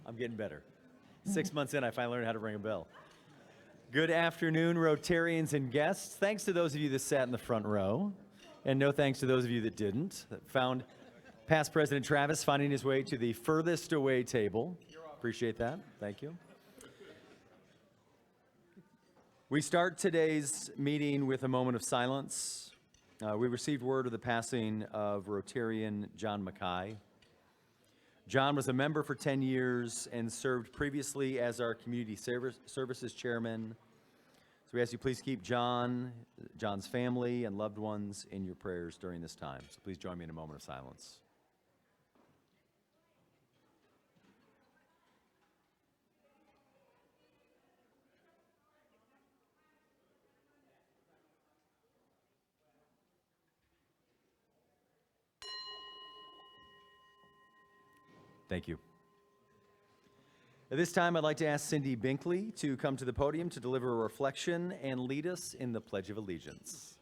I'm getting better. 6 months in, I finally learned how to ring a bell. Good afternoon, Rotarians and guests. Thanks to those of you that sat in the front row, and no thanks to those of you that didn't. That found past President Travis finding his way to the furthest away table. Appreciate that. Thank you. We start today's meeting with a moment of silence. We received word of the passing of Rotarian John Mackay. John was a member for 10 years and served previously as our community services chairman. So we ask you please keep John's family and loved ones in your prayers during this time. So please join me in a moment of silence. Thank you. At this time, I'd like to ask Cindy Binkley to come to the podium to deliver a reflection and lead us in the Pledge of Allegiance.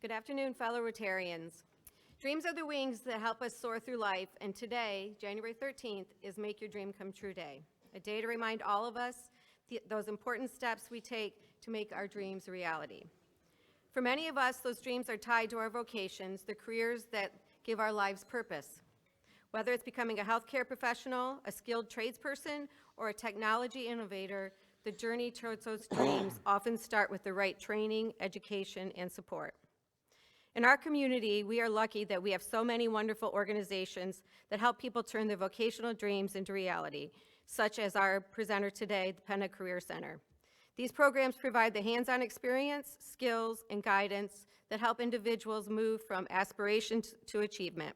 Good afternoon, fellow Rotarians. Dreams are the wings that help us soar through life, and today, January 13th, is Make Your Dream Come True Day, a day to remind all of us those important steps we take to make our dreams a reality. For many of us, those dreams are tied to our vocations, the careers that give our lives purpose. Whether it's becoming a healthcare professional, a skilled tradesperson, or a technology innovator, the journey towards those dreams often start with the right training, education, and support. In our community, we are lucky that we have so many wonderful organizations that help people turn their vocational dreams into reality, such as our presenter today, the Penna Career Center. These programs provide the hands-on experience, skills, and guidance that help individuals move from aspiration to achievement.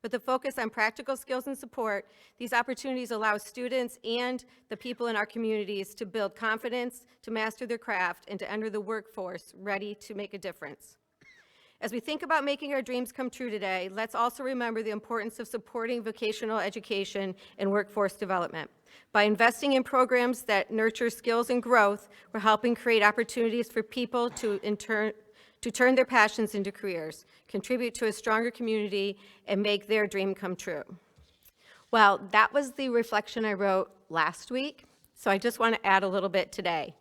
With a focus on practical skills and support, these opportunities allow students and the people in our communities to build confidence, to master their craft, and to enter the workforce ready to make a difference. As we think about making our dreams come true today, let's also remember the importance of supporting vocational education and workforce development. By investing in programs that nurture skills and growth, we're helping create opportunities for people to turn their passions into careers, contribute to a stronger community, and make their dream come true. Well, that was the reflection I wrote last week, so I just want to add a little bit today.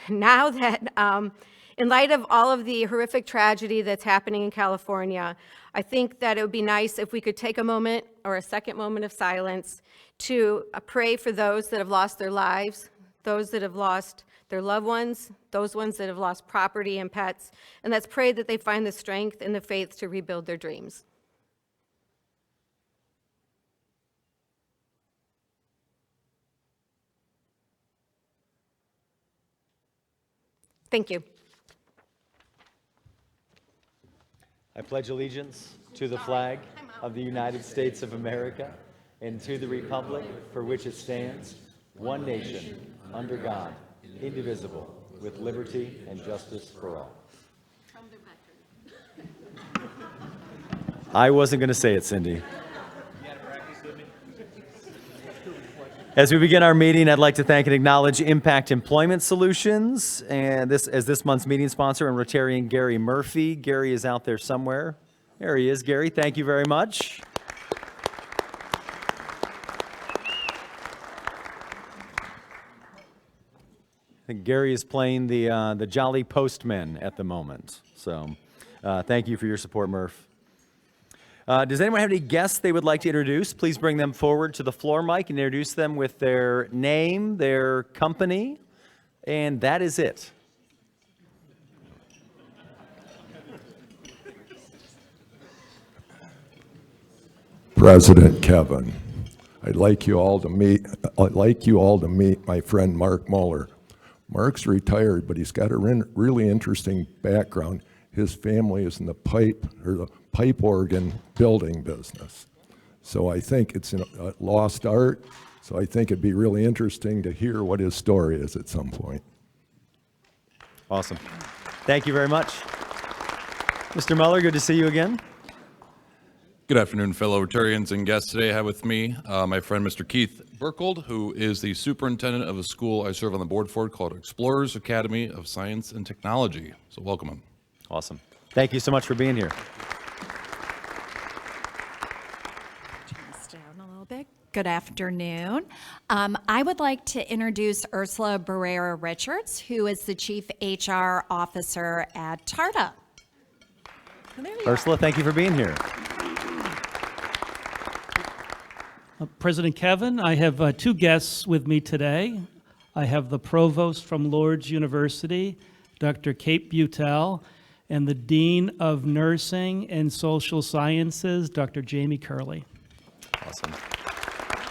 Now that in light of all of the horrific tragedy that's happening in California, I think that it would be nice if we could take a moment or a second moment of silence to pray for those that have lost their lives, those that have lost their loved ones, those ones that have lost property and pets, and let's pray that they find the strength and the faith to rebuild their dreams. Thank you. I pledge allegiance to the flag of the United States of America and to the republic for which it stands, one nation, under God, indivisible, with liberty and justice for all. I wasn't going to say it, Cindy. As we begin our meeting, I'd like to thank and acknowledge Impact Employment Solutions, and this month's meeting sponsor, and Rotarian Gary Murphy. Gary is out there somewhere. There he is, Gary. Thank you very much. I think Gary is playing the Jolly Postman at the moment. So thank you for your support, Murph. Does anyone have any guests they would like to introduce? Please bring them forward to the floor mic and introduce them with their name, their company, and that is it. President Kevin, I'd like you all to meet my friend Mark Muller. Mark's retired, but he's got a really interesting background. His family is in the pipe organ building business. So I think it's a lost art. So I think it'd be really interesting to hear what his story is at some point. Awesome. Thank you very much. Mr. Muller, good to see you again. Good afternoon, fellow Rotarians and guests. Today I have with me my friend Mr. Keith Burkhold, who is the superintendent of a school I serve on the board for called Explorers Academy of Science and Technology. So welcome him. Awesome. Thank you so much for being here. Turn this down a little bit. Good afternoon. I would like to introduce Ursula Barrera Richards, who is the Chief HR Officer at TARTA. There you Ursula, thank you for being here. President Kevin, I have two guests with me today. I have the Provost from Lourdes University, Dr. Kate Butel, and the Dean of Nursing and Social Sciences, Dr. Jamie Curley. Awesome.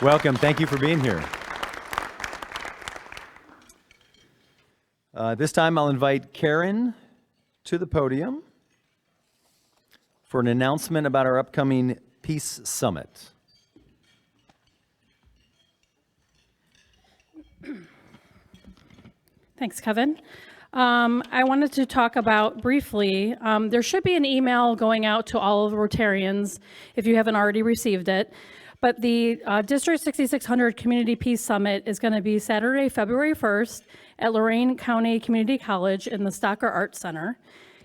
Welcome. Thank you for being here. This time I'll invite Karen to the podium for an announcement about our upcoming Peace Summit. Thanks, Kevin. I wanted to talk about briefly, there should be an email going out to all of the Rotarians if you haven't already received it. But the District 6600 Community Peace Summit is going to be Saturday, February 1st at Lorain County Community College in the Stocker Arts Center.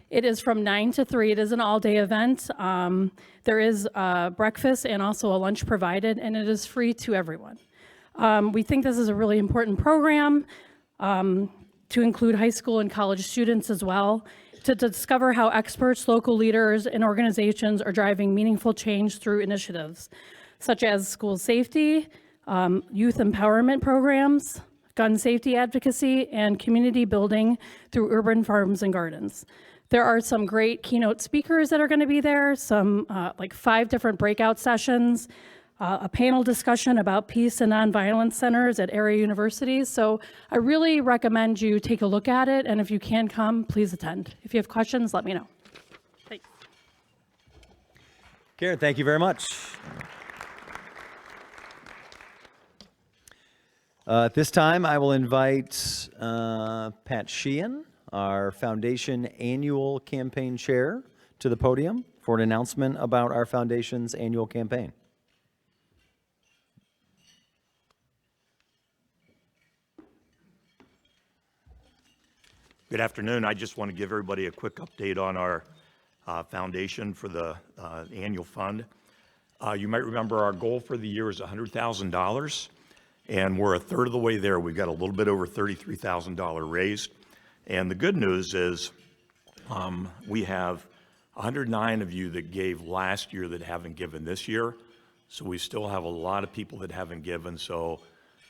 It is from 9 to 3. It is an all-day event. There is breakfast and also a lunch provided, and it is free to everyone. We think this is a really important program to include high school and college students as well, to discover how experts, local leaders, and organizations are driving meaningful change through initiatives, such as school safety, youth empowerment programs, gun safety advocacy, and community building through urban farms and gardens. There are some great keynote speakers that are going to be there, some like 5 different breakout sessions, a panel discussion about peace and nonviolence centers at area universities. So I really recommend you take a look at it, and if you can come, please attend. If you have questions, let me know. Thanks. Karen, thank you very much. At this time, I will invite Pat Sheehan, our foundation annual campaign chair, to the podium for an announcement about our foundation's annual campaign. Good afternoon. I just want to give everybody a quick update on our foundation for the annual fund. You might remember our goal for the year is $100,000, and we're a third of the way there. We've got a little bit over $33,000 raised. And the good news is we have 109 of you that gave last year that haven't given this year. So we still have a lot of people that haven't given. So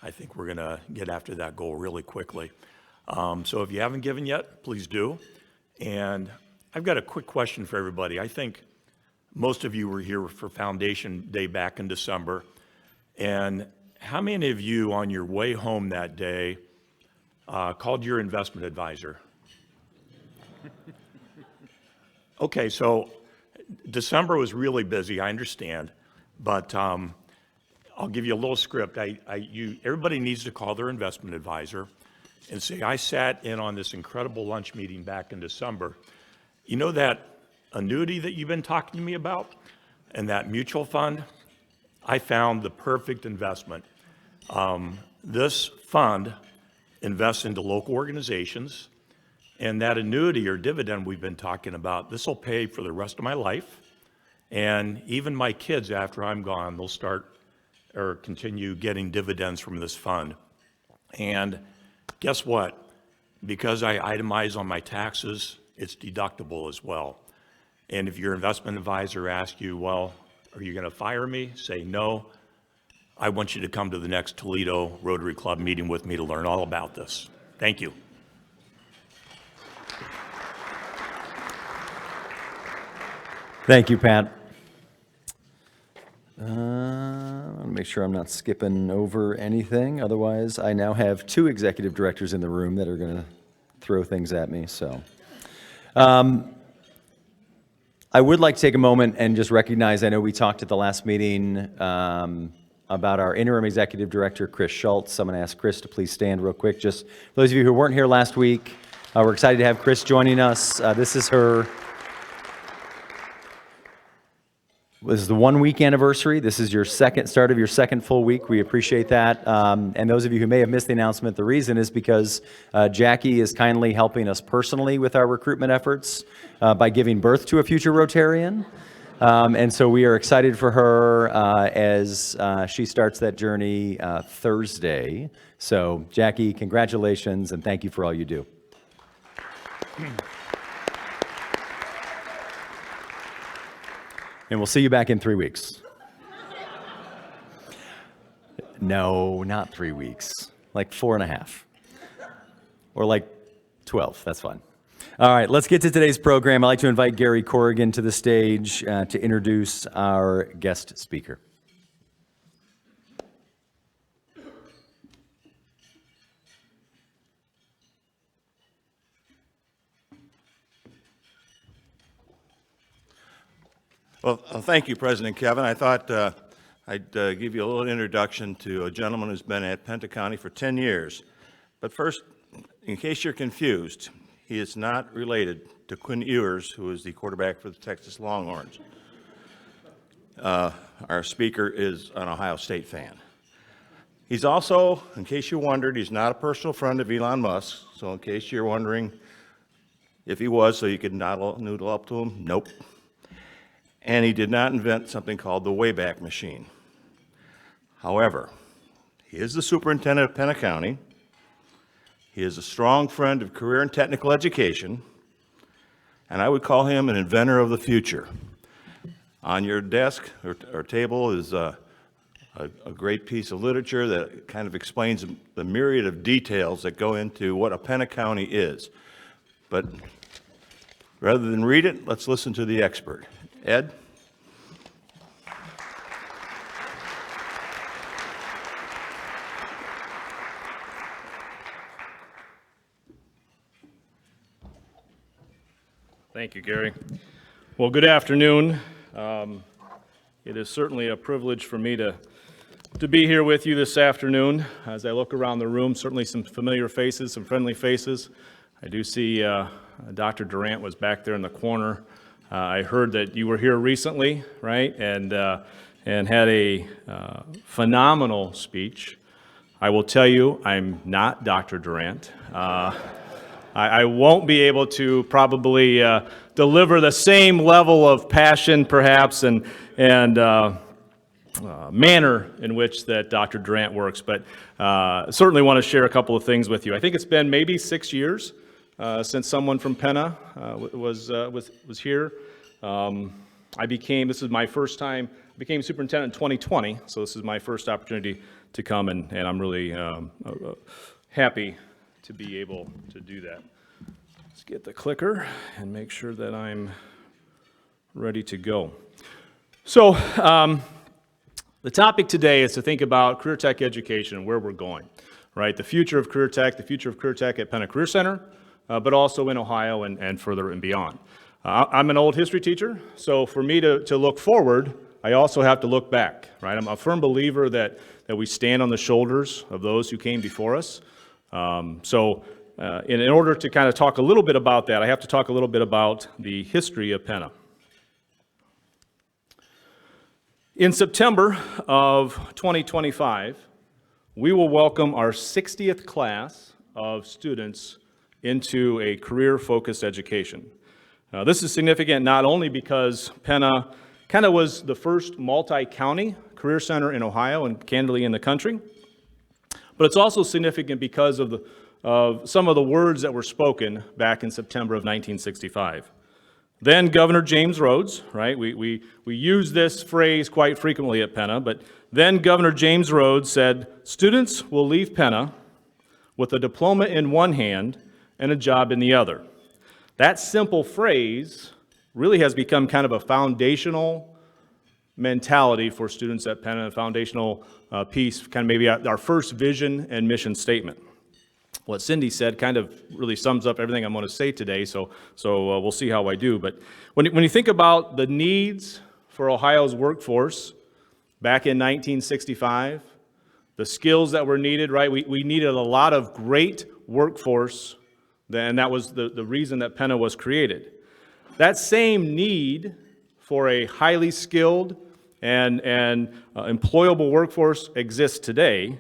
I think we're going to get after that goal really quickly. So if you haven't given yet, please do. And I've got a quick question for everybody. I think most of you were here for Foundation Day back in December. And how many of you on your way home that day called your investment advisor? Okay, so December was really busy, I understand. But I'll give you a little script. Everybody needs to call their investment advisor and say, I sat in on this incredible lunch meeting back in December. You know that annuity that you've been talking to me about and that mutual fund? I found the perfect investment. This fund invests into local organizations, and that annuity or dividend we've been talking about, this will pay for the rest of my life. And even my kids, after I'm gone, they'll start or continue getting dividends from this fund. And guess what? Because I itemize on my taxes, it's deductible as well. And if your investment advisor asks you, well, are you going to fire me? Say no. I want you to come to the next Toledo Rotary Club meeting with me to learn all about this. Thank you. Thank you, Pat. I want to make sure I'm not skipping over anything. Otherwise, I now have 2 executive directors in the room that are going to throw things at me. So I would like to take a moment and just recognize, I know we talked at the last meeting about our interim executive director, Chris Schultz. I'm going to ask Chris to please stand real quick. Just for those of you who weren't here last week, we're excited to have Chris joining us. This is her This is the 1 week anniversary. This is your start of your second full week. We appreciate that. And those of you who may have missed the announcement, the reason is because Jackie is kindly helping us personally with our recruitment efforts by giving birth to a future Rotarian. And so we are excited for her as she starts that journey Thursday. So Jackie, congratulations and thank you for all you do. And we'll see you back in 3 weeks. No, not 3 weeks. Like 4.5. Or like 12, that's fine. All right, let's get to today's program. I'd like to invite Gary Corrigan to the stage to introduce our guest speaker. Well, thank you, President Kevin. I thought I'd give you a little introduction to a gentleman who's been at Penta County for 10 years. But first, in case you're confused, he is not related to Quinn Ewers, who is the quarterback for the Texas Longhorns. Our speaker is an Ohio State fan. He's also, in case you wondered, he's not a personal friend of Elon Musk. So in case you're wondering if he was, so you could noodle up to him, nope. And he did not invent something called the Wayback Machine. However, he is the superintendent of Penta County. He is a strong friend of career and technical education, and I would call him an inventor of the future. On your desk or table is a great piece of literature that kind of explains the myriad of details that go into what a Penta County is. But rather than read it, let's listen to the expert. Ed? Thank you, Gary. Well, good afternoon. It is certainly a privilege for me to be here with you this afternoon. As I look around the room, certainly some familiar faces, some friendly faces. I do see Dr. Durant was back there in the corner. I heard that you were here recently, right, and had a phenomenal speech. I will tell you, I'm not Dr. Durant. I won't be able to probably deliver the same level of passion, perhaps, and manner in which that Dr. Durant works, but certainly want to share a couple of things with you. I think it's been maybe 6 years since someone from Penta was here. This is my first time, I became superintendent in 2020, so this is my first opportunity to come, and I'm really happy to be able to do that. Let's get the clicker and make sure that I'm ready to go. So, the topic today is to think about career tech education and where we're going, right? The future of career tech at Penta Career Center, but also in Ohio and further and beyond. I'm an old history teacher, so for me to look forward, I also have to look back, right? I'm a firm believer that we stand on the shoulders of those who came before us. In order to kind of talk a little bit about that, I have to talk a little bit about the history of Penta. In September of 2025, we will welcome our 60th class of students into a career-focused education. This is significant not only because Penta kind of was the first multi-county career center in Ohio and candidly in the country, but it's also significant because of some of the words that were spoken back in September of 1965. Then Governor James Rhodes, right? We use this phrase quite frequently at Penta, but then Governor James Rhodes said, "Students will leave Penta with a diploma in one hand and a job in the other." That simple phrase really has become kind of a foundational mentality for students at Penta, a foundational piece, kind of maybe our first vision and mission statement. What Cindy said kind of really sums up everything I'm going to say today, so we'll see how I do. But when you think about the needs for Ohio's workforce back in 1965, the skills that were needed, right? We needed a lot of great workforce, and that was the reason that Penta was created. That same need for a highly skilled and employable workforce exists today,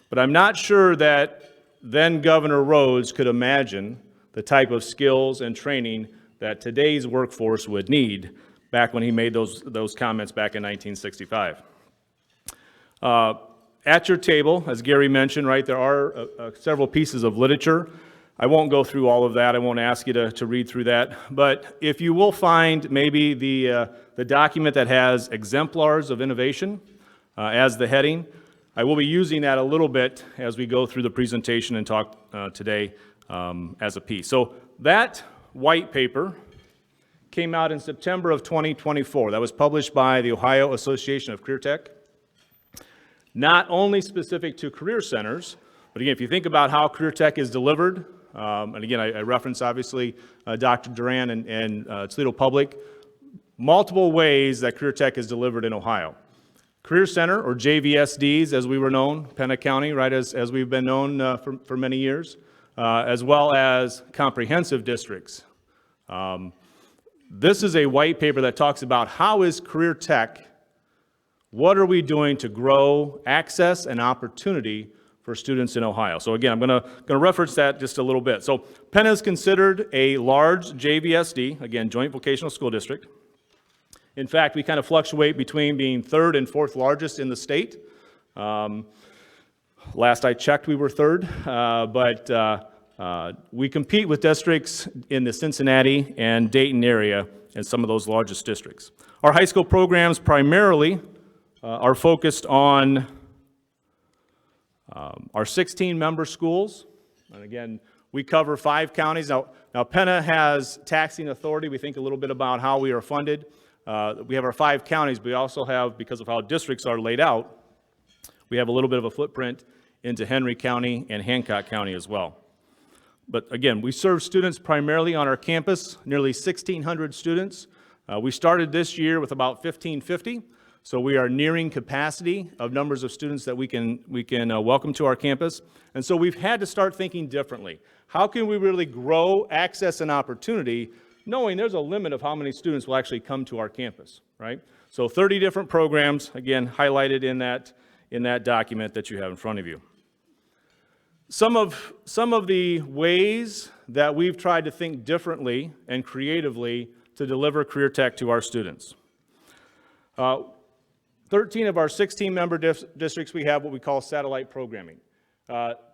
but I'm not sure that then Governor Rhodes could imagine the type of skills and training that today's workforce would need back when he made those comments back in 1965. At your table, as Gary mentioned, right, there are several pieces of literature. I won't go through all of that. I won't ask you to read through that. But if you will find maybe the document that has exemplars of innovation as the heading, I will be using that a little bit as we go through the presentation and talk today as a piece. So that white paper came out in September of 2024. That was published by the Ohio Association of Career Tech. Not only specific to career centers, but again, if you think about how career tech is delivered, and again, I reference obviously Dr. Duran and Toledo Public, multiple ways that career tech is delivered in Ohio. Career Center, or JVSDs as we were known, Pena County, right, as we've been known for many years, as well as comprehensive districts. This is a white paper that talks about how is career tech, what are we doing to grow access and opportunity for students in Ohio. So again, I'm going to reference that just a little bit. So Pena is considered a large JVSD, again, Joint Vocational School District. In fact, we kind of fluctuate between being third and fourth largest in the state. Last I checked, we were third, but we compete with districts in the Cincinnati and Dayton area and some of those largest districts. Our high school programs primarily are focused on our 16-member schools. And again, we cover 5 counties. Now Pena has taxing authority. We think a little bit about how we are funded. We have our 5 counties, but we also have, because of how districts are laid out, we have a little bit of a footprint into Henry County and Hancock County as well. But again, we serve students primarily on our campus, nearly 1,600 students. We started this year with about 1,550, so we are nearing capacity of numbers of students that we can welcome to our campus. And so we've had to start thinking differently. How can we really grow access and opportunity, knowing there's a limit of how many students will actually come to our campus, right? So 30 different programs, again, highlighted in that document that you have in front of you. Some of the ways that we've tried to think differently and creatively to deliver career tech to our students. 13 of our 16-member districts, we have what we call satellite programming.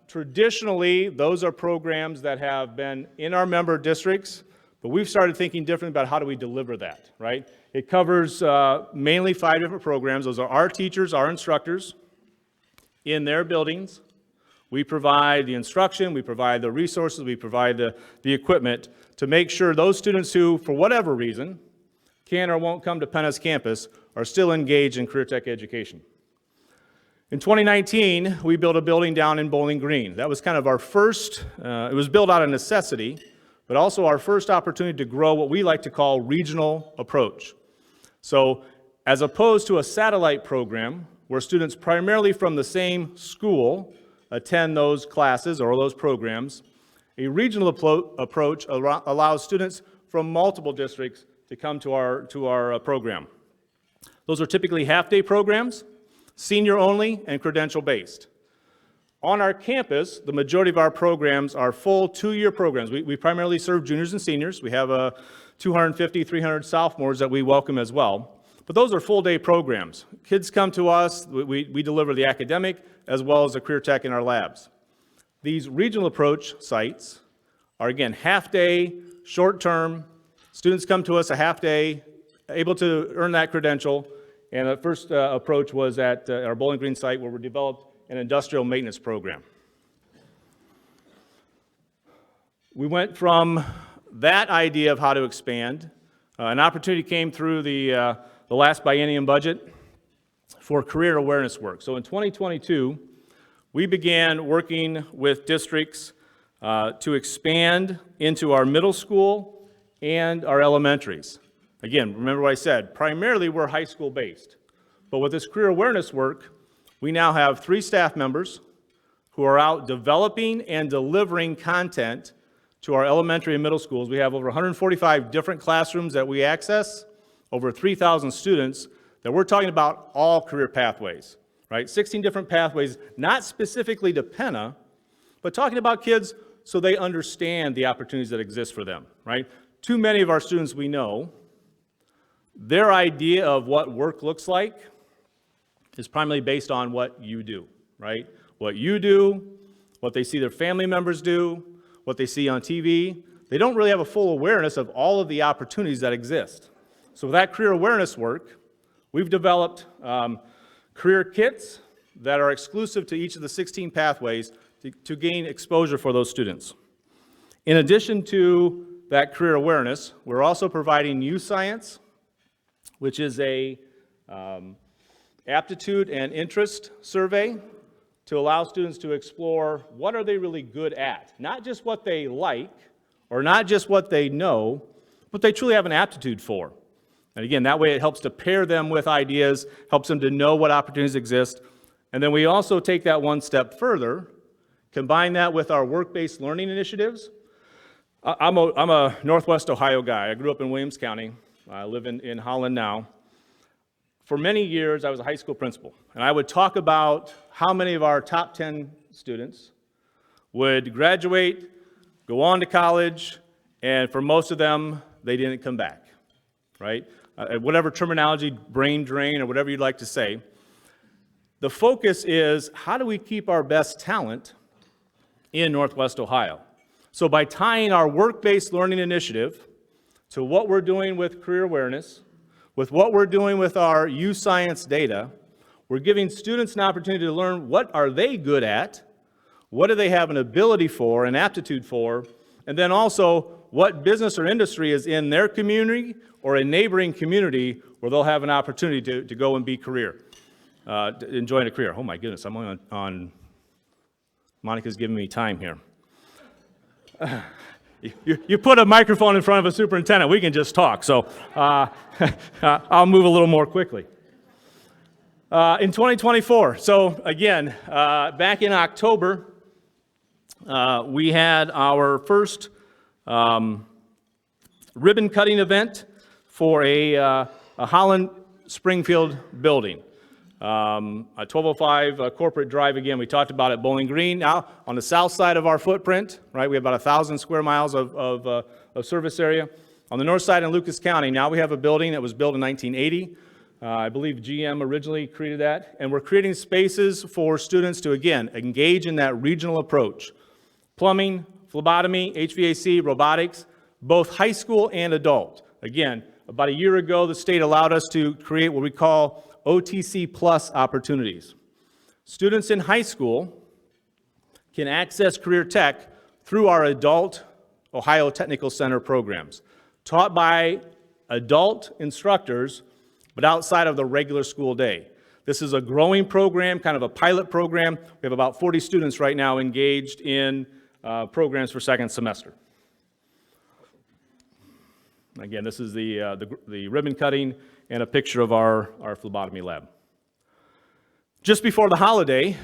Traditionally, those are programs that have been in our member districts, but we've started thinking differently about how do we deliver that, right? It covers mainly 5 different programs. Those are our teachers, our instructors, in their buildings. We provide the instruction, we provide the resources, we provide the equipment to make sure those students who, for whatever reason, can or won't come to Pena's campus are still engaged in career tech education. In 2019, we built a building down in Bowling Green. That was kind of our first, it was built out of necessity, but also our first opportunity to grow what we like to call regional approach. So as opposed to a satellite program where students primarily from the same school attend those classes or those programs, a regional approach allows students from multiple districts to come to our program. Those are typically half-day programs, senior only, and credential-based. On our campus, the majority of our programs are full 2-year programs. We primarily serve juniors and seniors. We have 250, 300 sophomores that we welcome as well. But those are full-day programs. Kids come to us, we deliver the academic as well as the career tech in our labs. These regional approach sites are, again, half-day, short-term. Students come to us a half-day, able to earn that credential. And the first approach was at our Bowling Green site where we developed an industrial maintenance program. We went from that idea of how to expand. An opportunity came through the last biennium budget for career awareness work. So in 2022, we began working with districts to expand into our middle school and our elementaries. Again, remember what I said, primarily we're high school based. But with this career awareness work, we now have 3 staff members who are out developing and delivering content to our elementary and middle schools. We have over 145 different classrooms that we access, over 3,000 students, that we're talking about all career pathways, right? 16 different pathways, not specifically to Penna, but talking about kids so they understand the opportunities that exist for them, right? Too many of our students we know, their idea of what work looks like is primarily based on what you do, right? What you do, what they see their family members do, what they see on TV. They don't really have a full awareness of all of the opportunities that exist. So with that career awareness work, we've developed career kits that are exclusive to each of the 16 pathways to gain exposure for those students. In addition to that career awareness, we're also providing youth science, which is a aptitude and interest survey to allow students to explore what are they really good at. Not just what they like, or not just what they know, but they truly have an aptitude for. And again, that way it helps to pair them with ideas, helps them to know what opportunities exist. And then we also take that one step further, combine that with our work-based learning initiatives. I'm a Northwest Ohio guy. I grew up in Williams County. I live in Holland now. For many years, I was a high school principal, and I would talk about how many of our top 10 students would graduate, go on to college, and for most of them, they didn't come back, right? Whatever terminology, brain drain, or whatever you'd like to say. The focus is, how do we keep our best talent in Northwest Ohio? So by tying our work-based learning initiative to what we're doing with career awareness, with what we're doing with our youth science data, we're giving students an opportunity to learn what are they good at, what do they have an ability for, an aptitude for, and then also what business or industry is in their community or a neighboring community where they'll have an opportunity to go and be enjoying a career. Oh my goodness, I'm on Monica's giving me time here. You put a microphone in front of a superintendent, we can just talk. So I'll move a little more quickly. In 2024, so again, back in October, we had our first ribbon cutting event for a Holland Springfield building. A 1205 Corporate Drive, again, we talked about at Bowling Green. Now, on the south side of our footprint, right, we have about 1,000 square miles of service area. On the north side in Lucas County, now we have a building that was built in 1980. I believe GM originally created that. And we're creating spaces for students to, again, engage in that regional approach. Plumbing, phlebotomy, HVAC, robotics, both high school and adult. Again, about a year ago, the state allowed us to create what we call OTC Plus opportunities. Students in high school can access career tech through our adult Ohio Technical Center programs, taught by adult instructors, but outside of the regular school day. This is a growing program, kind of a pilot program. We have about 40 students right now engaged in programs for second semester. Again, this is the ribbon cutting and a picture of our phlebotomy lab. Just before the holiday,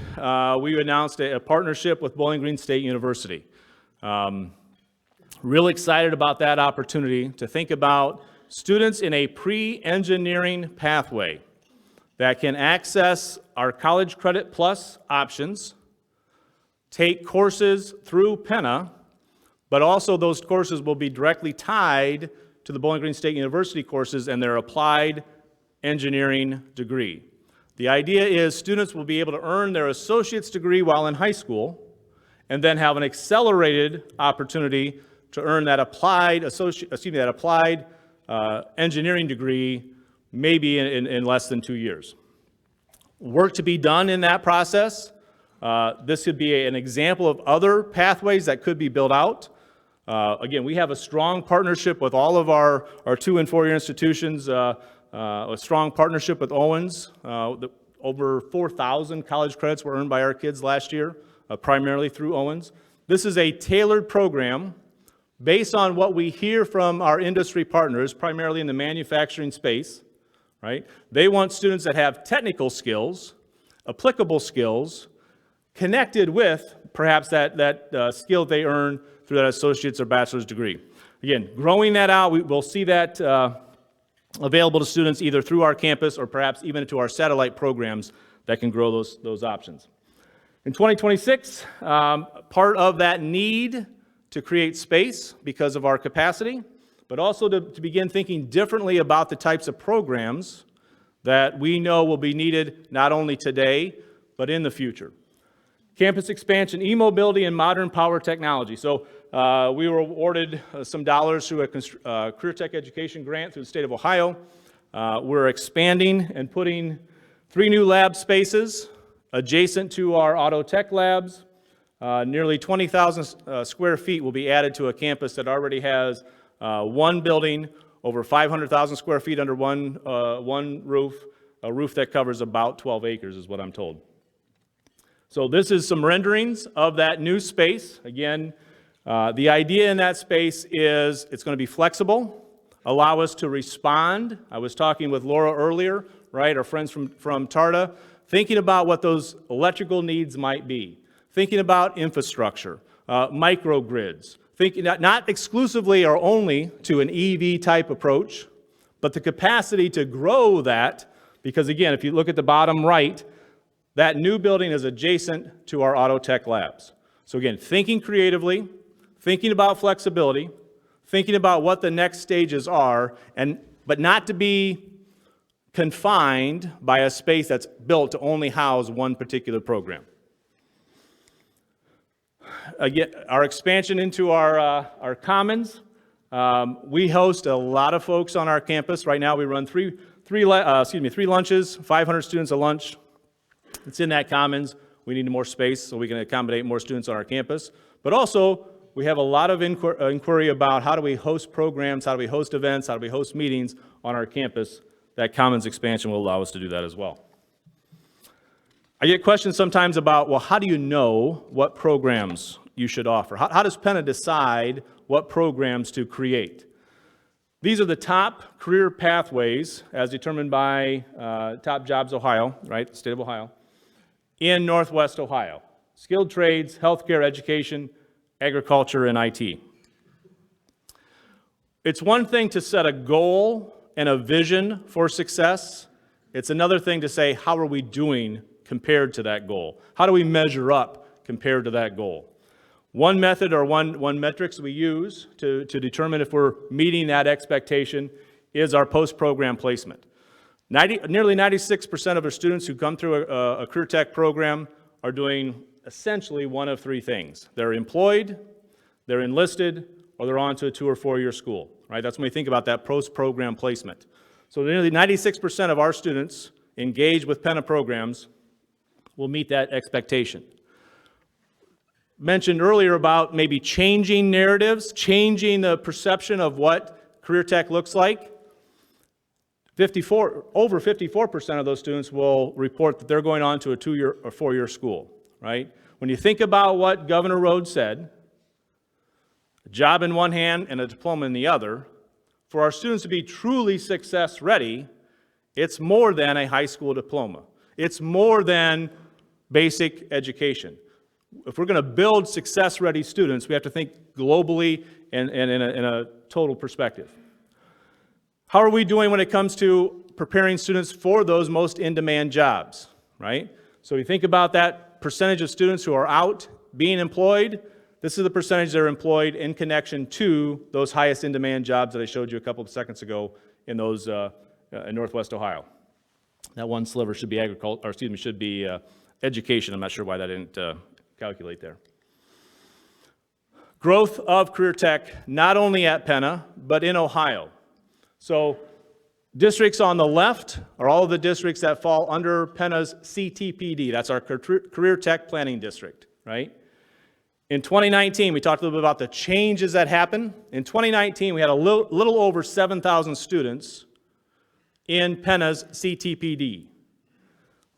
we announced a partnership with Bowling Green State University. Real excited about that opportunity to think about students in a pre-engineering pathway that can access our College Credit Plus options, take courses through Penna, but also those courses will be directly tied to the Bowling Green State University courses and their applied engineering degree. The idea is students will be able to earn their associate's degree while in high school and then have an accelerated opportunity to earn that applied engineering degree maybe in less than 2 years. Work to be done in that process. This could be an example of other pathways that could be built out. Again, we have a strong partnership with all of our 2- and 4-year institutions, a strong partnership with Owens. Over 4,000 college credits were earned by our kids last year, primarily through Owens. This is a tailored program based on what we hear from our industry partners, primarily in the manufacturing space, right? They want students that have technical skills, applicable skills, connected with perhaps that skill they earn through that associate's or bachelor's degree. Again, growing that out, we'll see that available to students either through our campus or perhaps even to our satellite programs that can grow those options. In 2026, part of that need to create space because of our capacity, but also to begin thinking differently about the types of programs that we know will be needed not only today, but in the future. Campus expansion, e-mobility, and modern power technology. So we were awarded some dollars through a Career Tech Education grant through the state of Ohio. We're expanding and putting 3 new lab spaces adjacent to our auto tech labs. Nearly 20,000 square feet will be added to a campus that already has one building, over 500,000 square feet under one roof, a roof that covers about 12 acres is what I'm told. So this is some renderings of that new space. Again, the idea in that space is it's going to be flexible, allow us to respond. I was talking with Laura earlier, right, our friends from TARTA, thinking about what those electrical needs might be, thinking about infrastructure, microgrids, thinking not exclusively or only to an EV type approach, but the capacity to grow that, because again, if you look at the bottom right, that new building is adjacent to our auto tech labs. So again, thinking creatively, thinking about flexibility, thinking about what the next stages are, but not to be confined by a space that's built to only house one particular program. Again, our expansion into our commons. We host a lot of folks on our campus. Right now we run three lunches, 500 students a lunch. It's in that commons. We need more space so we can accommodate more students on our campus. But also, we have a lot of inquiry about how do we host programs, how do we host events, how do we host meetings on our campus. That commons expansion will allow us to do that as well. I get questions sometimes about, well, how do you know what programs you should offer? How does Penna decide what programs to create? These are the top career pathways as determined by Top Jobs Ohio, right, the state of Ohio, in Northwest Ohio. Skilled trades, healthcare, education, agriculture, and IT. It's one thing to set a goal and a vision for success. It's another thing to say, how are we doing compared to that goal? How do we measure up compared to that goal? One method or one metrics we use to determine if we're meeting that expectation is our post-program placement. Nearly 96% of our students who come through a career tech program are doing essentially one of 3 things. They're employed, they're enlisted, or they're on to a 2 or 4 year school, right? That's when we think about that post-program placement. So nearly 96% of our students engaged with Penna programs will meet that expectation. Mentioned earlier about maybe changing narratives, changing the perception of what career tech looks like. Over 54% of those students will report that they're going on to a 2-year or 4-year school, right? When you think about what Governor Rhodes said, a job in one hand and a diploma in the other, for our students to be truly success ready, it's more than a high school diploma. It's more than basic education. If we're going to build success-ready students, we have to think globally and in a total perspective. How are we doing when it comes to preparing students for those most in-demand jobs, right? So you think about that percentage of students who are out being employed. This is the percentage that are employed in connection to those highest in-demand jobs that I showed you a couple of seconds ago in those in Northwest Ohio. That one sliver should be agriculture, or excuse me, should be education. I'm not sure why that didn't calculate there. Growth of career tech, not only at Penna, but in Ohio. So districts on the left are all of the districts that fall under Penna's CTPD. That's our Career Tech Planning District, right? In 2019, we talked a little bit about the changes that happened. In 2019, we had a little over 7,000 students in Penna's CTPD.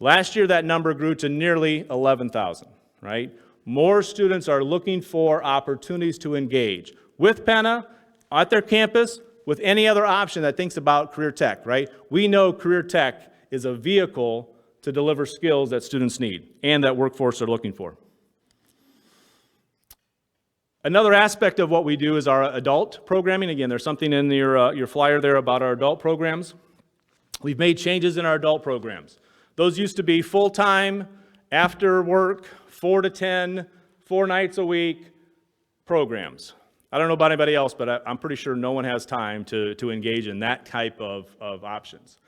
Last year, that number grew to nearly 11,000, right? More students are looking for opportunities to engage with Penna, at their campus, with any other option that thinks about career tech, right? We know career tech is a vehicle to deliver skills that students need and that workforce are looking for. Another aspect of what we do is our adult programming. Again, there's something in your flyer there about our adult programs. We've made changes in our adult programs. Those used to be full-time, after work, 4 to 10, 4 nights a week programs. I don't know about anybody else, but I'm pretty sure no one has time to engage in that type of options.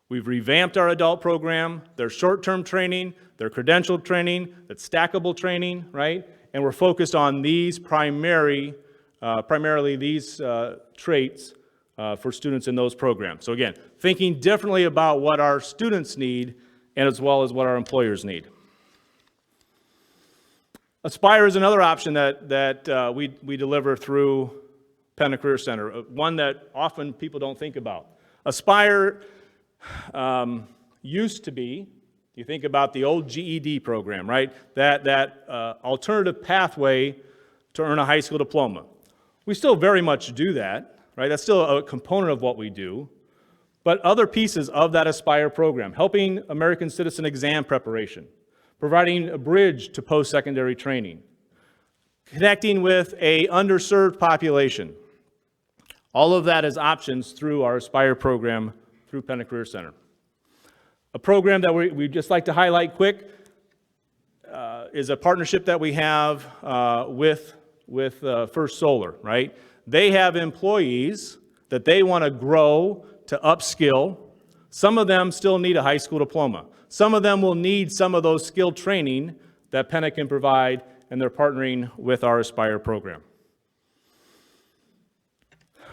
We've revamped our adult program. There's short-term training, there's credentialed training, that's stackable training, right? And we're focused on these primarily these traits for students in those programs. So again, thinking differently about what our students need and as well as what our employers need. Aspire is another option that we deliver through Penn Career Center, one that often people don't think about. Aspire used to be, you think about the old GED program, right? That alternative pathway to earn a high school diploma. We still very much do that, right? That's still a component of what we do. But other pieces of that Aspire program, helping American Citizen exam preparation, providing a bridge to post-secondary training, connecting with an underserved population. All of that is options through our Aspire program through Penn Career Center. A program that we'd just like to highlight quick is a partnership that we have with First Solar, right? They have employees that they want to grow to upskill. Some of them still need a high school diploma. Some of them will need some of those skill training that Penn can provide, and they're partnering with our Aspire program.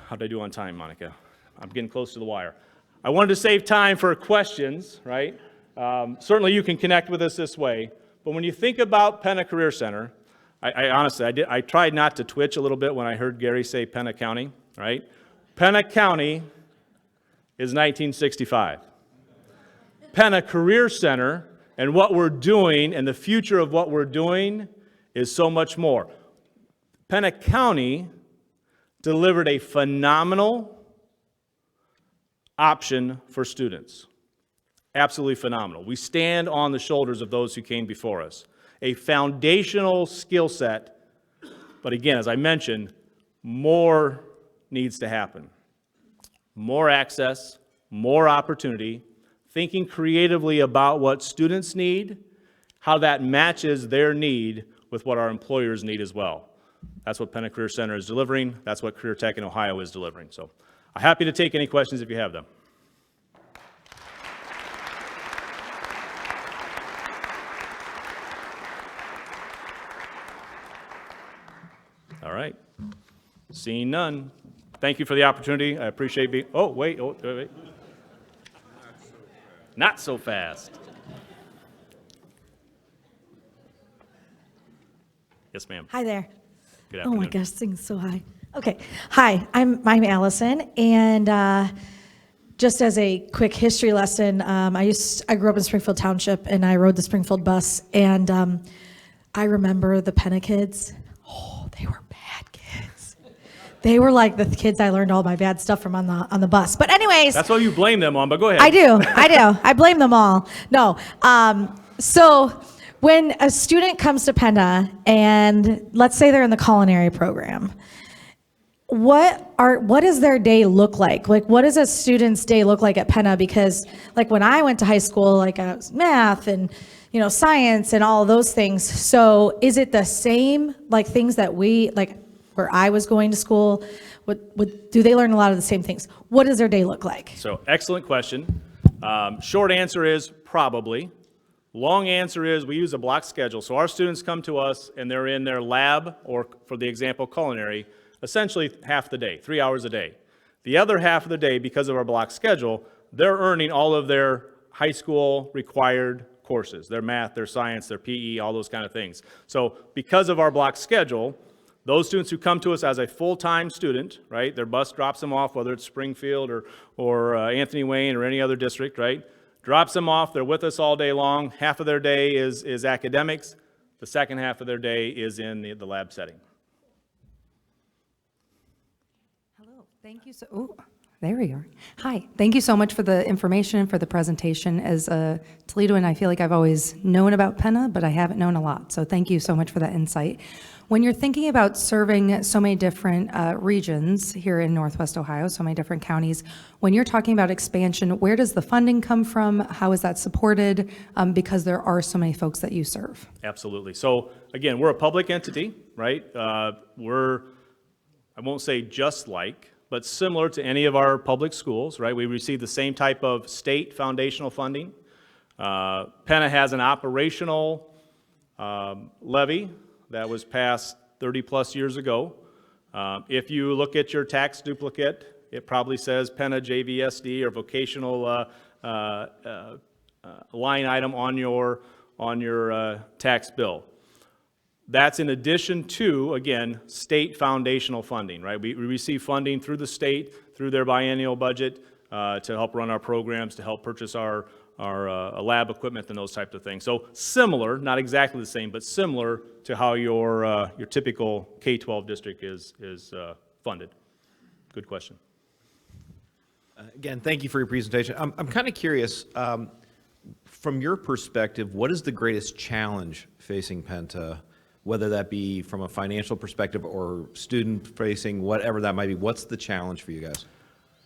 How'd I do on time, Monica? I'm getting close to the wire. I wanted to save time for questions, right? Certainly you can connect with us this way, but when you think about Penn Career Center, I honestly, I tried not to twitch a little bit when I heard Gary say Penn County, right? Penn County is 1965. Penn Career Center and what we're doing and the future of what we're doing is so much more. Penn County delivered a phenomenal option for students. Absolutely phenomenal. We stand on the shoulders of those who came before us. A foundational skill set, but again, as I mentioned, more needs to happen. More access, more opportunity, thinking creatively about what students need, how that matches their need with what our employers need as well. That's what Penn Career Center is delivering. That's what Career Tech in Ohio is delivering. So I'm happy to take any questions if you have them. All right. Seeing none. Thank you for the opportunity. I appreciate being, wait. Not so fast. Yes, ma'am. Hi there. Good Oh afternoon. my gosh, things so high. Okay, hi, I'm Allison, and just as a quick history lesson, I grew up in Springfield Township, and I rode the Springfield bus, and I remember the Penn kids. Oh, they were bad kids. They were like the kids I learned all my bad stuff from on the bus. But anyways, That's what you blame them on, but go ahead. I do. I blame them all. No. So when a student comes to Penn and let's say they're in the culinary program, what does their day look like? Like, what does a student's day look like at Penn? Because like when I went to high school, like I was math and science and all those things. So is it the same like things that where I was going to school? Do they learn a lot of the same things? What does their day look like? So excellent question. Short answer is probably. Long answer is we use a block schedule. So our students come to us and they're in their lab, or for the example, culinary, essentially half the day, 3 hours a day. The other half of the day, because of our block schedule, they're earning all of their high school required courses, their math, their science, their PE, all those kind of things. So because of our block schedule, those students who come to us as a full-time student, right, their bus drops them off, whether it's Springfield or Anthony Wayne or any other district, right, drops them off, they're with us all day long. Half of their day is academics. The second half of their day is in the lab setting. Hello, thank you. There we are. Hi. Thank you so much for the information and for the presentation. As a Toledoan, I feel like I've always known about Penna, but I haven't known a lot. So thank you so much for that insight. When you're thinking about serving so many different regions here in Northwest Ohio, so many different counties, when you're talking about expansion, where does the funding come from? How is that supported? Because there are so many folks that you serve. Absolutely. So again, we're a public entity, right? We're, I won't say just like, but similar to any of our public schools, right? We receive the same type of state foundational funding. Penna has an operational levy that was passed 30-plus years ago. If you look at your tax duplicate, it probably says Penna JVSD or vocational line item on your tax bill. That's in addition to, again, state foundational funding, right? We receive funding through the state, through their biennial budget, to help run our programs, to help purchase our lab equipment and those types of things. So similar, not exactly the same, but similar to how your typical K-12 district is funded. Good question. Again, thank you for your presentation. I'm kind of curious, from your perspective, what is the greatest challenge facing Penta, whether that be from a financial perspective or student facing, whatever that might be? What's the challenge for you guys?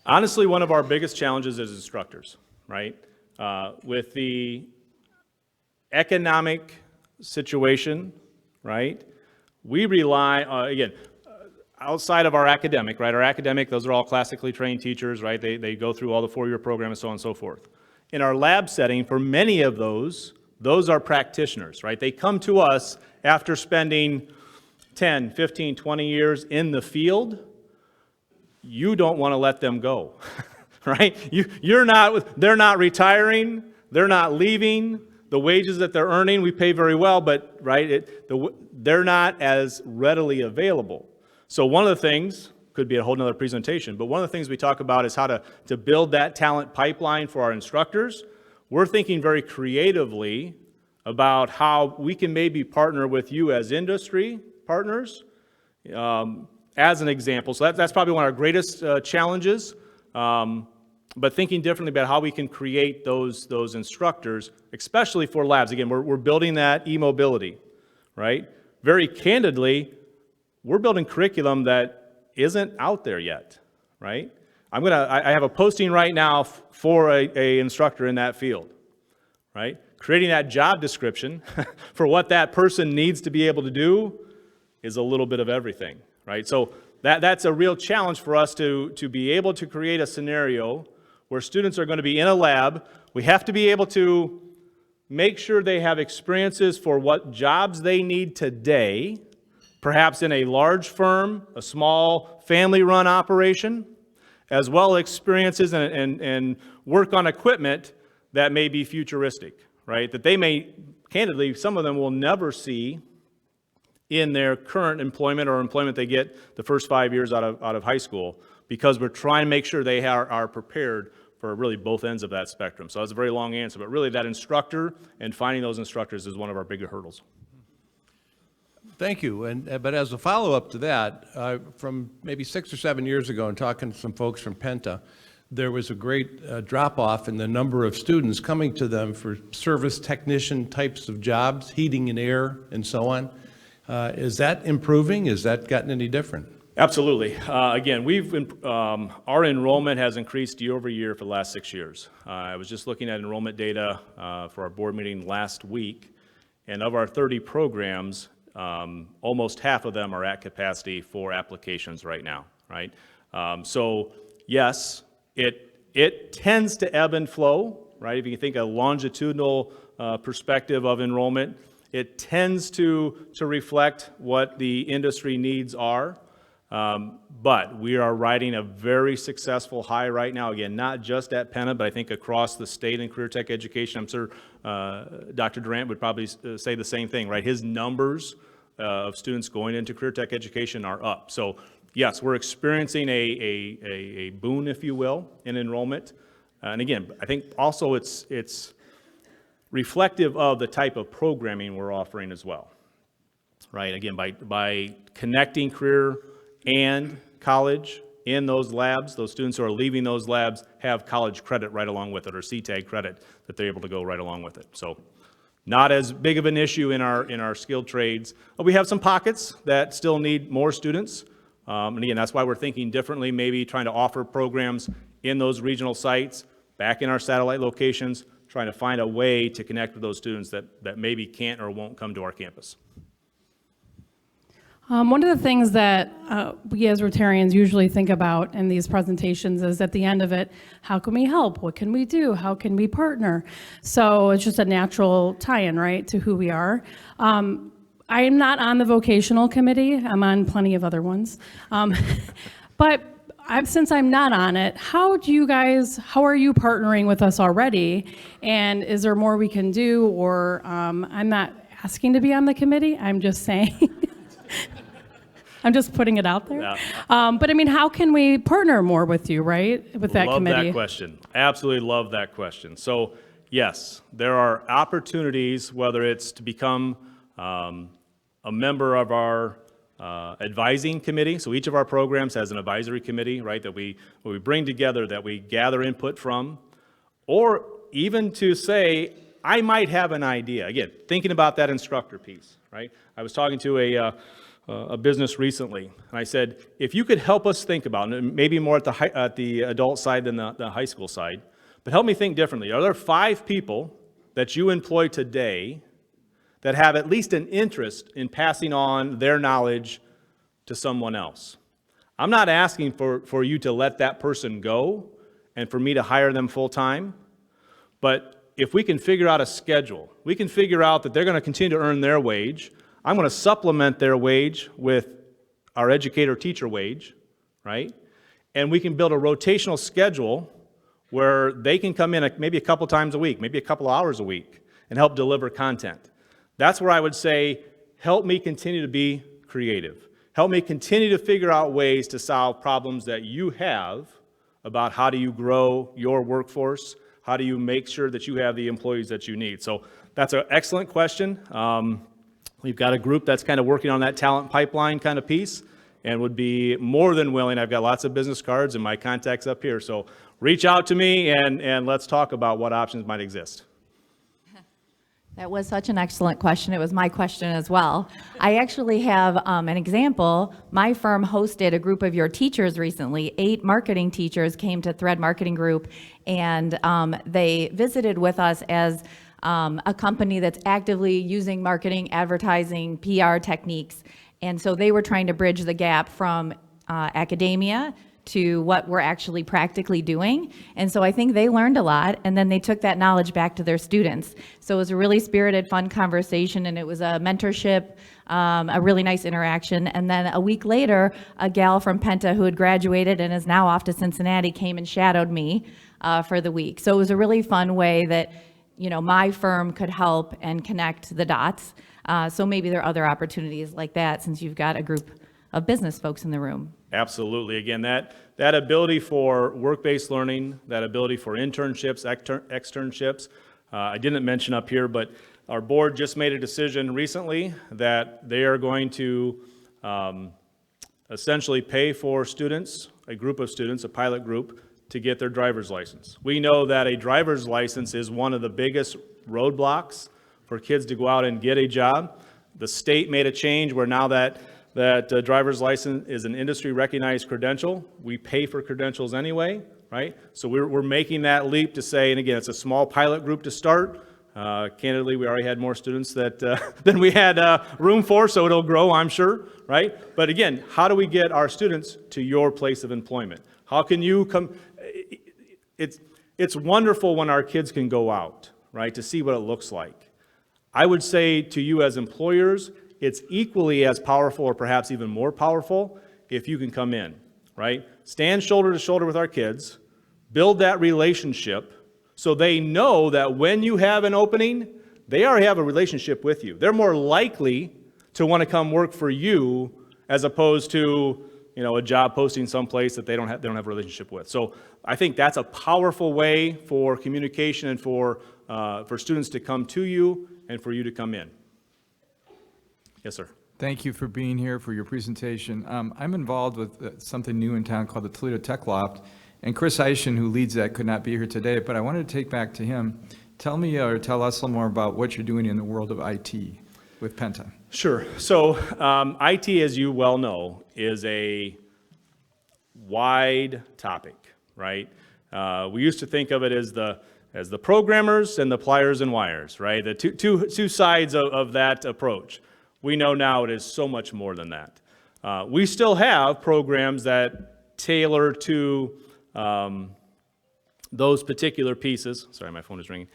Honestly, one of our biggest challenges is instructors, right? With the economic situation, right, we rely, again, outside of our academic, right, our academic, those are all classically trained teachers, right, they go through all the four-year program and so on and so forth. In our lab setting, for many of those are practitioners, right? They come to us after spending 10, 15, 20 years in the field. You don't want to let them go. Right? They're not retiring, they're not leaving. The wages that they're earning, we pay very well, but right, they're not as readily available. So one of the things, could be a whole nother presentation, but one of the things we talk about is how to build that talent pipeline for our instructors. We're thinking very creatively about how we can maybe partner with you as industry partners, as an example. So that's probably one of our greatest challenges. But thinking differently about how we can create those instructors, especially for labs. Again, we're building that e-mobility, right? Very candidly, we're building curriculum that isn't out there yet, right? I have a posting right now for a instructor in that field, right? Creating that job description for what that person needs to be able to do is a little bit of everything, right? So that's a real challenge for us to be able to create a scenario where students are going to be in a lab. We have to be able to make sure they have experiences for what jobs they need today, perhaps in a large firm, a small family-run operation, as well as experiences and work on equipment that may be futuristic, right? That they may, candidly, some of them will never see in their current employment or employment they get the first 5 years out of high school, because we're trying to make sure they are prepared for really both ends of that spectrum. So that's a very long answer, but really that instructor and finding those instructors is one of our bigger hurdles. Thank you. But as a follow-up to that, from maybe 6 or 7 years ago and talking to some folks from Penta, there was a great drop-off in the number of students coming to them for service technician types of jobs, heating and air and so on. Is that improving? Has that gotten any different? Absolutely. Again, our enrollment has increased year over year for the last 6 years. I was just looking at enrollment data for our board meeting last week, and of our 30 programs, almost half of them are at capacity for applications right now, right? So yes, it tends to ebb and flow, right? If you think a longitudinal perspective of enrollment, it tends to reflect what the industry needs are. But we are riding a very successful high right now. Again, not just at Penna, but I think across the state in career tech education. I'm sure Dr. Durant would probably say the same thing, right? His numbers of students going into career tech education are up. So yes, we're experiencing a boon, if you will, in enrollment. And again, I think also it's reflective of the type of programming we're offering as well, right? Again, by connecting career and college in those labs, those students who are leaving those labs have college credit right along with it, or CTAG credit that they're able to go right along with it. So not as big of an issue in our skilled trades. We have some pockets that still need more students. And again, that's why we're thinking differently, maybe trying to offer programs in those regional sites, back in our satellite locations, trying to find a way to connect with those students that maybe can't or won't come to our campus. One of the things that we as Rotarians usually think about in these presentations is at the end of it, how can we help? What can we do? How can we partner? So it's just a natural tie-in, right, to who we are. I am not on the vocational committee. I'm on plenty of other ones. But since I'm not on it, how are you partnering with us already? And is there more we can do? Or I'm not asking to be on the committee. I'm just saying. I'm just putting it out there. Yeah. But I mean, how can we partner more with you, right? With that committee? Love that question. Absolutely love that question. So yes, there are opportunities, whether it's to become a member of our advising committee. So each of our programs has an advisory committee, right, that we bring together, that we gather input from, or even to say, I might have an idea. Again, thinking about that instructor piece, right? I was talking to a business recently, and I said, if you could help us think about, and maybe more at the adult side than the high school side, but help me think differently. Are there 5 people that you employ today that have at least an interest in passing on their knowledge to someone else? I'm not asking for you to let that person go and for me to hire them full time, but if we can figure out a schedule, we can figure out that they're going to continue to earn their wage. I'm going to supplement their wage with our educator-teacher wage, right? And we can build a rotational schedule where they can come in maybe a couple times a week, maybe a couple hours a week, and help deliver content. That's where I would say, help me continue to be creative. Help me continue to figure out ways to solve problems that you have about how do you grow your workforce, how do you make sure that you have the employees that you need. So that's an excellent question. We've got a group that's kind of working on that talent pipeline kind of piece and would be more than willing. I've got lots of business cards and my contacts up here. So reach out to me and let's talk about what options might exist. That was such an excellent question. It was my question as well. I actually have an example. My firm hosted a group of your teachers recently. 8 marketing teachers came to Thread Marketing Group, and they visited with us as a company that's actively using marketing, advertising, PR techniques. And so they were trying to bridge the gap from academia to what we're actually practically doing. And so I think they learned a lot, and then they took that knowledge back to their students. So it was a really spirited, fun conversation, and it was a mentorship, a really nice interaction. And then a week later, a gal from Penta who had graduated and is now off to Cincinnati came and shadowed me for the week. So it was a really fun way that, you know, my firm could help and connect the dots. So maybe there are other opportunities like that since you've got a group of business folks in the room. Absolutely. Again, that ability for work-based learning, that ability for internships, externships, I didn't mention up here, but our board just made a decision recently that they are going to essentially pay for students, a group of students, a pilot group, to get their driver's license. We know that a driver's license is one of the biggest roadblocks for kids to go out and get a job. The state made a change where now that driver's license is an industry recognized credential. We pay for credentials anyway, right? So we're making that leap to say, and again, it's a small pilot group to start. Candidly, we already had more students than we had room for, so it'll grow, I'm sure, right? But again, how do we get our students to your place of employment? How can you come? It's wonderful when our kids can go out, right, to see what it looks like. I would say to you as employers, it's equally as powerful or perhaps even more powerful if you can come in, right? Stand shoulder to shoulder with our kids, build that relationship so they know that when you have an opening, they already have a relationship with you. They're more likely to want to come work for you as opposed to, you know, a job posting someplace that they don't have a relationship with. So I think that's a powerful way for communication and for students to come to you and for you to come in. Yes, sir. Thank you for being here for your presentation. I'm involved with something new in town called the Toledo Tech Loft, and Chris Eischen, who leads that, could not be here today, but I wanted to take back to him. Tell me or tell us a little more about what you're doing in the world of IT with Penta. Sure. So IT, as you well know, is a wide topic, right? We used to think of it as the programmers and the pliers and wires, right? The two sides of that approach. We know now it is so much more than that. We still have programs that tailor to those particular pieces. Sorry, my phone is ringing.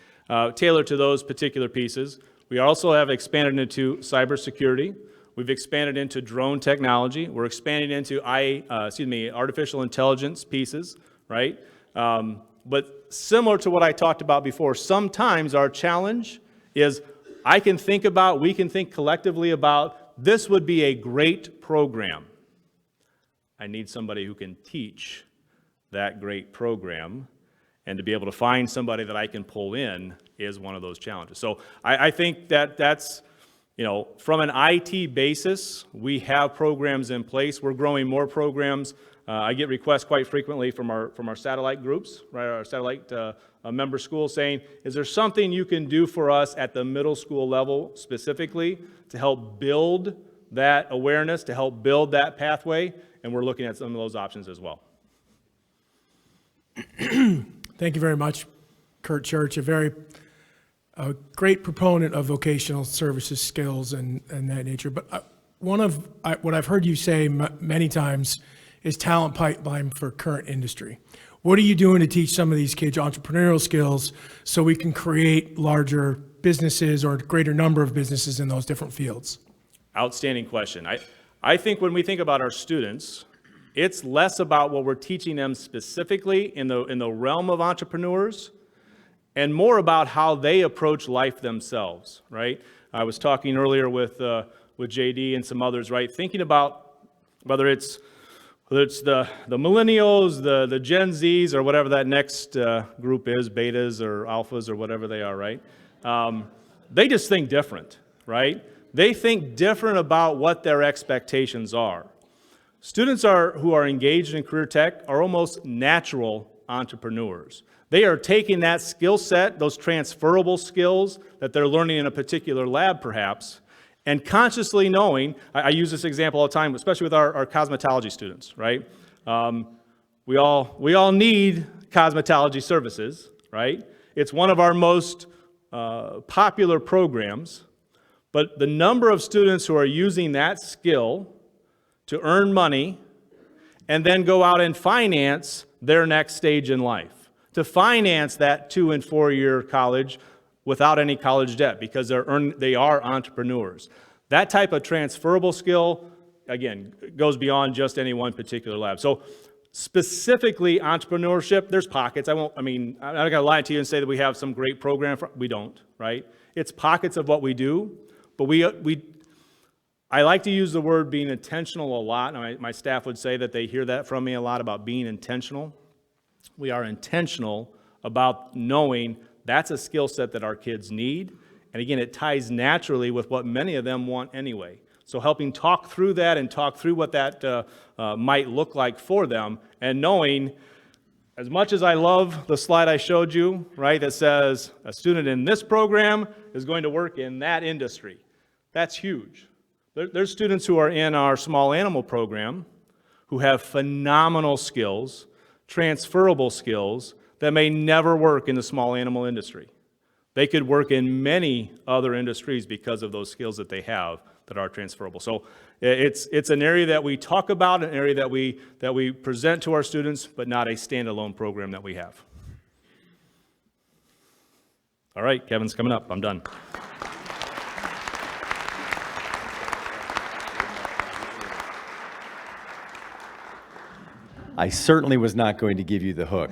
Tailor to those particular pieces. We also have expanded into cybersecurity. We've expanded into drone technology. We're expanding into artificial intelligence pieces, right? But similar to what I talked about before, sometimes our challenge is we can think collectively about, this would be a great program. I need somebody who can teach that great program, and to be able to find somebody that I can pull in is one of those challenges. So I think that's, from an IT basis, we have programs in place. We're growing more programs. I get requests quite frequently from our satellite groups, right, our satellite member schools saying, is there something you can do for us at the middle school level specifically to help build that awareness, to help build that pathway? And we're looking at some of those options as well. Thank you very much, Kurt Church, a great proponent of vocational services skills and that nature. But what I've heard you say many times is talent pipeline for current industry. What are you doing to teach some of these kids entrepreneurial skills so we can create larger businesses or a greater number of businesses in those different fields? Outstanding question. I think when we think about our students, it's less about what we're teaching them specifically in the realm of entrepreneurs and more about how they approach life themselves, right? I was talking earlier with JD and some others, right? Thinking about whether it's the millennials, the Gen Zs, or whatever that next group is, betas or alphas or whatever they are, right? They just think different, right? They think different about what their expectations are. Students who are engaged in career tech are almost natural entrepreneurs. They are taking that skill set, those transferable skills that they're learning in a particular lab perhaps, and consciously knowing, I use this example all the time, especially with our cosmetology students, right? We all need cosmetology services, right? It's one of our most popular programs, but the number of students who are using that skill to earn money and then go out and finance their next stage in life, to finance that 2- and 4-year college without any college debt because they are entrepreneurs. That type of transferable skill, again, goes beyond just any one particular lab. So specifically entrepreneurship, there's pockets. I'm not going to lie to you and say that we have some great program. We don't, right? It's pockets of what we do, but I like to use the word being intentional a lot. And my staff would say that they hear that from me a lot about being intentional. We are intentional about knowing that's a skill set that our kids need. And again, it ties naturally with what many of them want anyway. So helping talk through that and talk through what that might look like for them, and knowing, as much as I love the slide I showed you, right, that says a student in this program is going to work in that industry. That's huge. There's students who are in our small animal program who have phenomenal skills, transferable skills, that may never work in the small animal industry. They could work in many other industries because of those skills that they have that are transferable. So it's an area that we talk about, an area that we present to our students, but not a standalone program that we have. All right, Kevin's coming up. I'm done. I certainly was not going to give you the hook.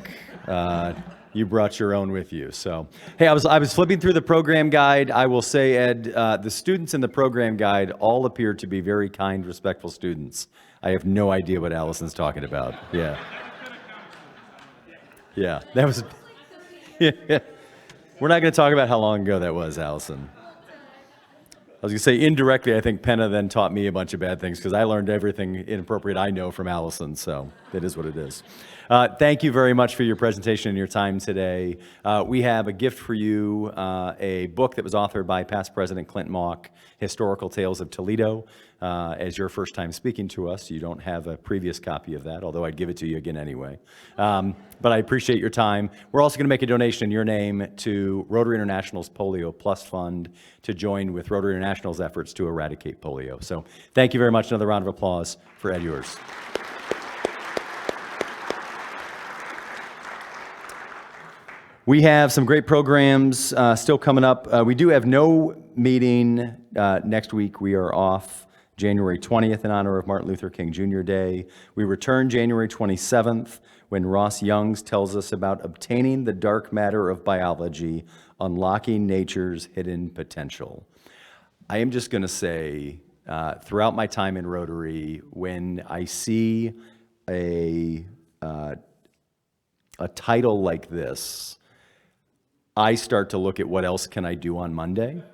You brought your own with you. So, hey, I was flipping through the program guide. I will say, Ed, the students in the program guide all appear to be very kind, respectful students. I have no idea what Allison's talking about. Yeah. Yeah, that was... Yeah. We're not going to talk about how long ago that was, Allison. I was going to say indirectly, I think Penna then taught me a bunch of bad things because I learned everything inappropriate I know from Allison, so it is what it is. Thank you very much for your presentation and your time today. We have a gift for you, a book that was authored by past President Clint Mock, Historical Tales of Toledo. As your first time speaking to us, you don't have a previous copy of that, although I'd give it to you again anyway. But I appreciate your time. We're also going to make a donation in your name to Rotary International's Polio Plus Fund to join with Rotary International's efforts to eradicate polio. So thank you very much. Another round of applause for Ed Ewers. We have some great programs still coming up. We do have no meeting next week. We are off January 20th in honor of Martin Luther King Jr. Day. We return January 27th when Ross Youngs tells us about obtaining the dark matter of biology, unlocking nature's hidden potential. I am just going to say, throughout my time in Rotary, when I see a title like this, I start to look at what else can I do on Monday.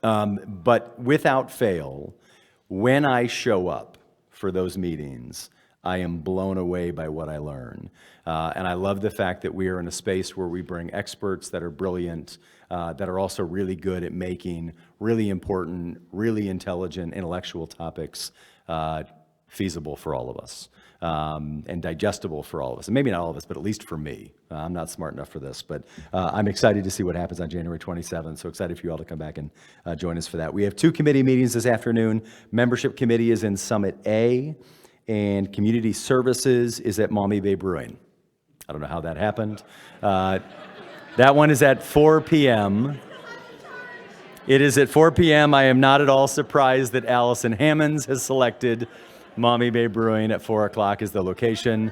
But without fail, when I show up for those meetings, I am blown away by what I learn. And I love the fact that we are in a space where we bring experts that are brilliant, that are also really good at making really important, really intelligent, intellectual topics feasible for all of us. And digestible for all of us. And maybe not all of us, but at least for me. I'm not smart enough for this, but I'm excited to see what happens on January 27th. So excited for you all to come back and join us for that. We have 2 committee meetings this afternoon. Membership Committee is in Summit A, and Community Services is at Maumee Bay Brewing. I don't know how that happened. That one is at 4 p.m. It is at 4 p.m. I am not at all surprised that Allison Hammonds has selected Maumee Bay Brewing at 4 o'clock is the location.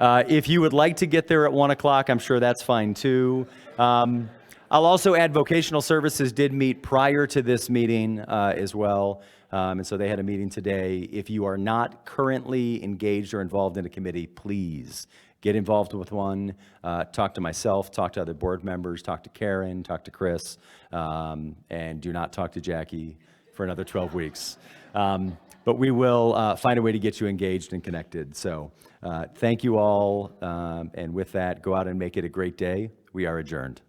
If you would like to get there at 1 o'clock, I'm sure that's fine too. I'll also add vocational services did meet prior to this meeting as well. And so they had a meeting today. If you are not currently engaged or involved in a committee, please get involved with one. Talk to myself, talk to other board members, talk to Karen, talk to Chris, and do not talk to Jackie for another 12 weeks. But we will find a way to get you engaged and connected. So thank you all. And with that, go out and make it a great day. We are adjourned.